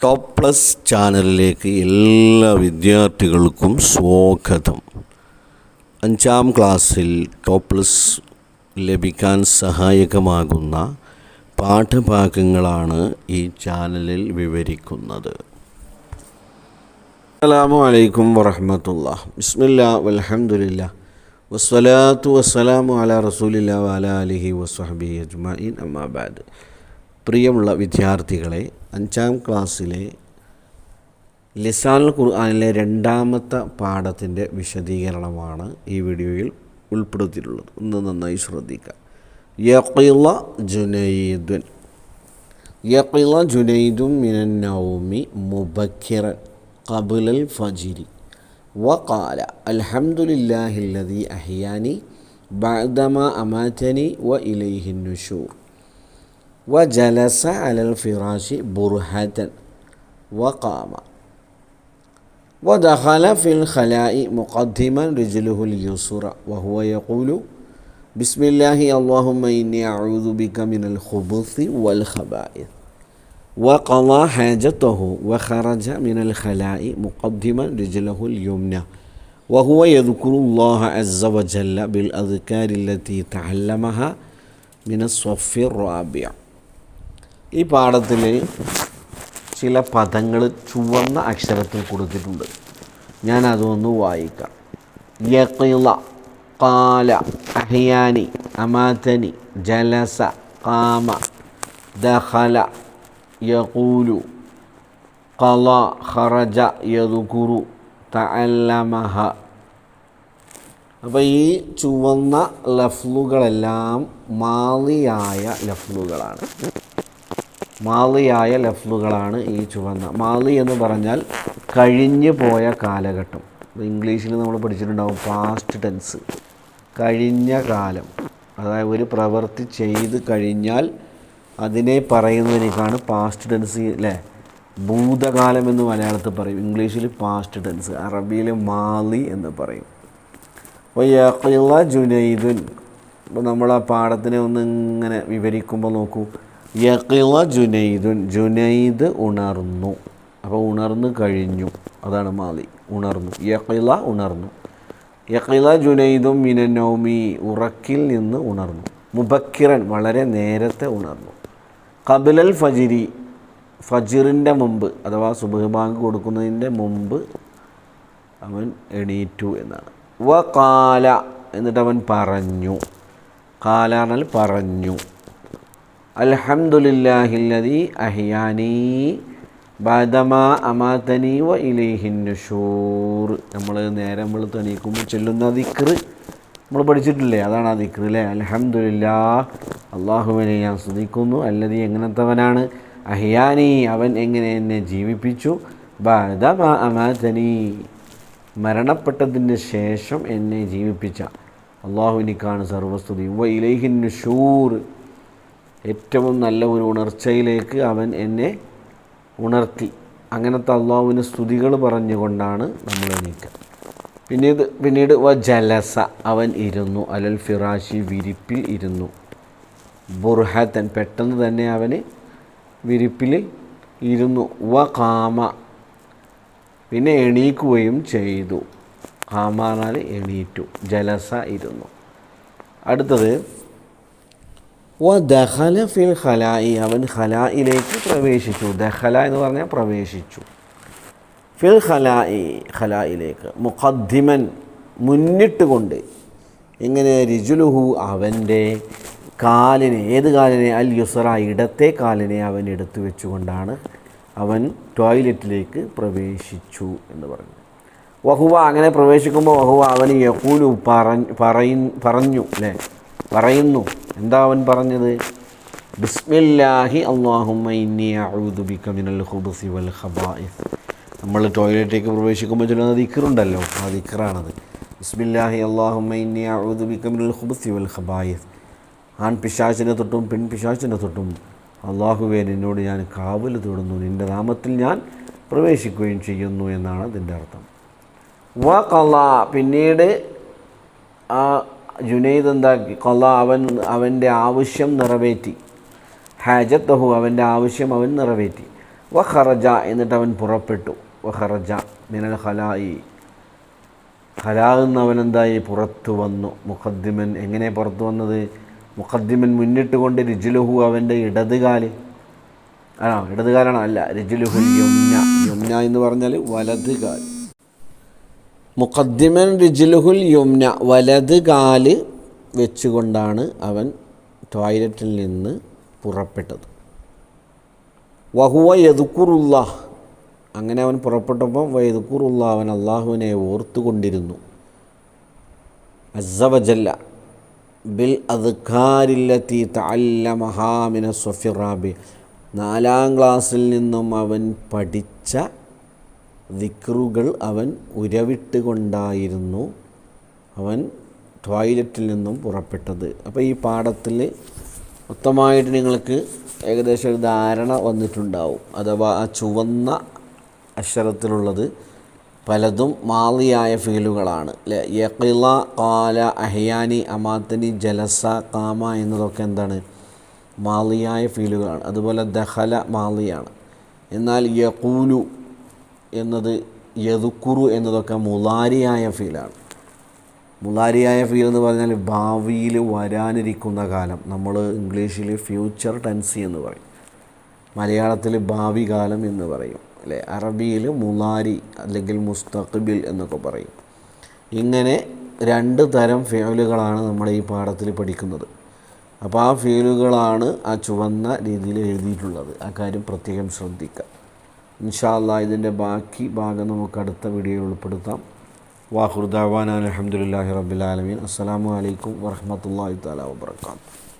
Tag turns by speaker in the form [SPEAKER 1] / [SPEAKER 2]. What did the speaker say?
[SPEAKER 1] Top plus ചാനലിലേക്ക് എല്ലാ വിദ്യാർത്ഥികൾക്കും സ്വാഗതം. 5ാം ക്ലാസ്സിൽ ടോപ്പ് പ്ലസ് ലഭിക്കാൻ സഹായകമാകുന്ന പാഠഭാഗങ്ങളാണ് ഈ ചാനലിൽ വിവരിക്കുന്നത്. അസ്സലാമു അലൈക്കും വറഹ്മത്തുള്ളാഹി. ബിസ്മില്ലാഹി വൽഹംദുലില്ലാഹി വസ്സലാത്തു വസ്സലാമു അലാ റസൂലില്ലാഹി വഅലാ ആലിഹി വസ്വഹ്ബിഹി അജ്മഈൻ. അമ്മാ ബഅദ്. പ്രിയമുള്ള വിദ്യാർത്ഥികളെ, 5ാം ക്ലാസ്സിലെ ലിസാനുൽ ഖുർആനിലെ 2ാമത്തെ പാഠത്തിൻ്റെ വിശദീകരണമാണ് ഈ വീഡിയോയിൽ ഉൾപ്പെടുത്തിയിട്ടുള്ളത്. ഒന്ന് നന്നായി ശ്രദ്ധിക്കുക. യഖിള ജുനൈദുൻ. യഖിള ജുനൈദുൻ മിനൻ നൗമി മുബക്കിറൻ ഖബ്ലൽ ഫജ്രി വഖാല അൽഹംദുലില്ലാഹില്ലദീ അഹ്യാനി ബഅദമാ അമാതനി വഇലൈഹിൻ നുശൂർ وجلس على الفراش برهة وقام ودخل في الخلاء مقدما رجله اليسرى وهو يقول بسم الله اللهم إني أعوذ بك من الخبث والخبائث وقضى حاجته وخرج من الخلاء مقدما رجله اليمنى وهو يذكر الله عز وجل بالأذكار التي تعلمها من الصف الرابع. ഈ പാഠത്തിൽ ചില പദങ്ങൾ ചുവന്ന അക്ഷരത്തിൽ കൊടുത്തിട്ടുണ്ട്. ഞാൻ അതൊന്ന് വായിക്കാം. യഖിള, ഖാല, അഹ്യാനി, അമാതനി, ജലസ, ഖാമ, ദഖല, യഖൂലു, ഖള, ഖറജ, യദ്കുറു, തഅല്ലമഹ. അപ്പോൾ ഈ ചുവന്ന ലഫ്ലുകളെല്ലാം മാളിയായ ലഫ്ലുകളാണ്. മാളിയായ ലഫ്ലുകളാണ് ഈ ചുവന്ന. മാളി എന്ന് പറഞ്ഞാൽ കഴിഞ്ഞു പോയ കാലഘട്ടം. ഇംഗ്ലീഷിൽ നമ്മൾ പഠിച്ചിട്ടുണ്ടാവും പാസ്റ്റ് ടെൻസ്, കഴിഞ്ഞ കാലം. അതായത് ഒരു പ്രവൃത്തി ചെയ്ത് കഴിഞ്ഞാൽ അതിനെ പറയുന്നതിനേക്കാണ് പാസ്റ്റ് ടെൻസ്, അല്ലേ? ഭൂതകാലം എന്ന് മലയാളത്തിൽ പറയും, ഇംഗ്ലീഷിൽ പാസ്റ്റ് ടെൻസ്, അറബിയിൽ മാളി എന്ന് പറയും. അപ്പോൾ യഖിള ജുനൈദുൻ. അപ്പോൾ നമ്മൾ ആ പാഠത്തിനെ ഒന്ന് ഇങ്ങനെ വിവരിക്കുമ്പോൾ നോക്കൂ. യഖിള ജുനൈദുൻ, ജുനൈദ് ഉണർന്നു. അപ്പോൾ ഉണർന്നു കഴിഞ്ഞു, അതാണ് മാളി, ഉണർന്നു. യഖിള ഉണർന്നു. യഖിള ജുനൈദും മിനൻ നൗമി, ഉറക്കിൽ നിന്ന് ഉണർന്നു. മുബക്കിറൻ, വളരെ നേരത്തെ ഉണർന്നു. ഖബ്ലൽ ഫജ്രി, ഫജ്റിൻ്റെ മുമ്പ് അഥവാ സുബ്ഹ് ബാങ്ക് കൊടുക്കുന്നതിൻ്റെ മുമ്പ് അവൻ എണീറ്റു എന്നാണ്. വഖാല, എന്നിട്ട് അവൻ പറഞ്ഞു. ഖാല എന്നാൽ പറഞ്ഞു. അൽഹംദുലില്ലാഹില്ലദീ അഹ്യാനി ബഅദമാ അമാതനി വഇലൈഹിൻ നുശൂർ. നമ്മൾ നേരം വെളുത്ത് എണീക്കുമ്പോൾ ചൊല്ലുന്ന ദിക്ർ നമ്മൾ പഠിച്ചിട്ടില്ലേ? അതാണ് ആ ദിക്ർ, അല്ലേ? അൽഹംദുലില്ലാഹ്, അള്ളാഹുവിനെ ഞാൻ സ്തുതിക്കുന്നു. അല്ലദീ, എങ്ങനത്തവനാണ്? അഹ്യാനി, അവൻ എങ്ങനെ എന്നെ ജീവിപ്പിച്ചു. ബഅദമാ അമാതനി, മരണപ്പെട്ടതിന് ശേഷം എന്നെ ജീവിപ്പിച്ച അള്ളാഹുവിനിക്കാണ് സർവസ്തുതി. വഇലൈഹിൻ നുശൂർ, ഏറ്റവും നല്ല ഒരു ഉണർച്ചയിലേക്ക് അവൻ എന്നെ ഉണർത്തി. അങ്ങനത്തെ അള്ളാഹുവിന് സ്തുതികൾ പറഞ്ഞുകൊണ്ടാണ് നമ്മൾ എണീക്കുക. പിന്നീട് ജലസ, അവൻ ഇരുന്നു. അലൽ ഫിറാശി, വിരിപ്പിൽ ഇരുന്നു. ബുർഹത്തൻ, പെട്ടെന്ന് തന്നെ അവന് വിരിപ്പിൽ ഇരുന്നു. ഖാമ, പിന്നെ എണീക്കുകയും ചെയ്തു. ഖാമ എന്നാൽ എണീറ്റു. ജലസ ഇരുന്നു. അടുത്തത് ദഖല ഫിൽ ഖലാഇ, അവൻ ഖലായിലേക്ക് പ്രവേശിച്ചു. ദഖല എന്ന് പറഞ്ഞാൽ പ്രവേശിച്ചു. ഫിൽ ഖലാഇ, ഖലായിലേക്ക്. മുഖദ്ദിമൻ, മുന്നിട്ട് കൊണ്ട്. എങ്ങനെ? റിജുലുഹു, അവൻ്റെ കാലിനെ. ഏത് കാലിനെ? അൽ യുസ്റ, ഇടത്തെ കാലിനെ അവൻ എടുത്തു വെച്ചുകൊണ്ടാണ് അവൻ ടോയ്ലറ്റിലേക്ക് പ്രവേശിച്ചു എന്ന് പറഞ്ഞു. വഹുവ, അങ്ങനെ പ്രവേശിക്കുമ്പോൾ വഹുവ, അവന് യഖൂലു, പറഞ്ഞു, അല്ലേ? പറയുന്നു. എന്താ അവൻ പറഞ്ഞത്? ബിസ്മില്ലാഹി അല്ലാഹുമ്മ ഇന്നി അഊദു ബിക മിനൽ ഖുബുസി വൽ ഖബായിസ്. നമ്മൾ ടോയ്ലറ്റിലേക്ക് പ്രവേശിക്കുമ്പോൾ ചൊല്ലുന്ന ദിക്റുണ്ടല്ലോ, ആ ദിക്റാണത്. ബിസ്മില്ലാഹി അല്ലാഹുമ്മ ഇന്നി അഊദു ബിക മിനൽ ഖുബുസി വൽ ഖബായിസ്. ആൺ പിശാചിനെ തൊട്ടും പെൺ പിശാചിനെ തൊട്ടും അള്ളാഹുവേ, നിന്നോട് ഞാൻ കാവൽ തേടുന്നു, നിൻ്റെ നാമത്തിൽ ഞാൻ പ്രവേശിക്കുകയും ചെയ്യുന്നു എന്നാണ് അതിൻ്റെ അർത്ഥം. വഖള, പിന്നീട് ആ ജുനൈദ് എന്താക്കി? ഖള, അവൻ്റെ ആവശ്യം നിറവേറ്റി. ഹാജത്തഹു, അവൻ്റെ ആവശ്യം അവൻ നിറവേറ്റി. വഖറജ എന്നിട്ട് അവൻ പുറപ്പെട്ടു. വഖറജ മിനൽ ഖലാഇ ഖലാഇൽ നിന്ന് അവൻ എന്തായി പുറത്തു വന്നു. മുഖദ്ദിമൻ എങ്ങനെ പുറത്തു വന്നത്? മുഖദ്ദിമൻ മുന്നിട്ടുകൊണ്ട് റിജ്ലുഹു അവൻ്റെ ഇടതുകാല് ഇടതുകാലാണ് അല്ല റിജ്ലുഹുൽ യുംന യുംന എന്ന് പറഞ്ഞാൽ വലത് കാൽ. മുഖദ്ദിമൻ റിജ്ലുഹുൽ യുംന വലത് കാല് വെച്ചുകൊണ്ടാണ് അവൻ ടോയ്ലറ്റിൽ നിന്ന് പുറപ്പെട്ടത്. വഹുവ യദ്കുറുല്ലാഹ് അങ്ങനെ അവൻ പുറപ്പെട്ടപ്പോൾ വയദ്കുറുല്ലാ അവൻ അള്ളാഹുവിനെ ഓർത്തുകൊണ്ടിരുന്നു. അസ്സ വജല്ല ബിൽ അദ്കാരില്ലത്തി തഅല്ലമഹാ മിന സ്വഫി റാബി 4ാം ക്ലാസ്സിൽ നിന്നും അവൻ പഠിച്ച ദിക്റുകൾ അവൻ ഉരവിട്ടുകൊണ്ടായിരുന്നു അവൻ ടോയ്ലറ്റിൽ നിന്നും പുറപ്പെട്ടത്. അപ്പോൾ ഈ പാഠത്തിൽ മൊത്തമായിട്ട് നിങ്ങൾക്ക് ഏകദേശം ഒരു ധാരണ വന്നിട്ടുണ്ടാവും. അഥവാ ആ ചുവന്ന അക്ഷരത്തിലുള്ളത് പലതും മാളിയായ ഫീലുകളാണ് അല്ലേ. യഖിള, ഖാല, അഹ്യാനി, അമാത്തനി, ജലസ, ഖാമ എന്നതൊക്കെ എന്താണ്? മാളിയായ ഫീലുകളാണ്. അതുപോലെ ദഖല മാളിയാണ്. എന്നാൽ യഖൂലു എന്നത് യദ്കുറു എന്നതൊക്കെ മുളാരിയായ ഫീലാണ്. മുളാരിയായ ഫീൽ എന്ന് പറഞ്ഞാൽ ഭാവിയിൽ വരാനിരിക്കുന്ന കാലം. നമ്മൾ ഇംഗ്ലീഷിൽ ഫ്യൂച്ചർ ടെൻസ് എന്ന് പറയും, മലയാളത്തിൽ ഭാവി കാലം എന്ന് പറയും അല്ലേ. അറബിയിൽ മുളാരി അല്ലെങ്കിൽ മുസ്തഖ്ബിൽ എന്നൊക്കെ പറയും. ഇങ്ങനെ 2 തരം ഫീലുകളാണ് നമ്മൾ ഈ പാഠത്തിൽ പഠിക്കുന്നത്. അപ്പോൾ ആ ഫീലുകളാണ് ആ ചുവന്ന രീതിയിൽ എഴുതിയിട്ടുള്ളത്. ആ കാര്യം പ്രത്യേകം ശ്രദ്ധിക്കുക. ഇൻഷാ അല്ലാഹ് ഇതിൻ്റെ ബാക്കി ഭാഗം നമുക്ക് അടുത്ത വീഡിയോയിൽ ഉൾപ്പെടുത്താം. വാഖിറു ദഅ്വാനാ അൽഹംദുലില്ലാഹി റബ്ബിൽ ആലമീൻ. അസ്സലാമു അലൈക്കും വറഹ്മത്തുള്ളാഹി തആല വബറകാതുഹു.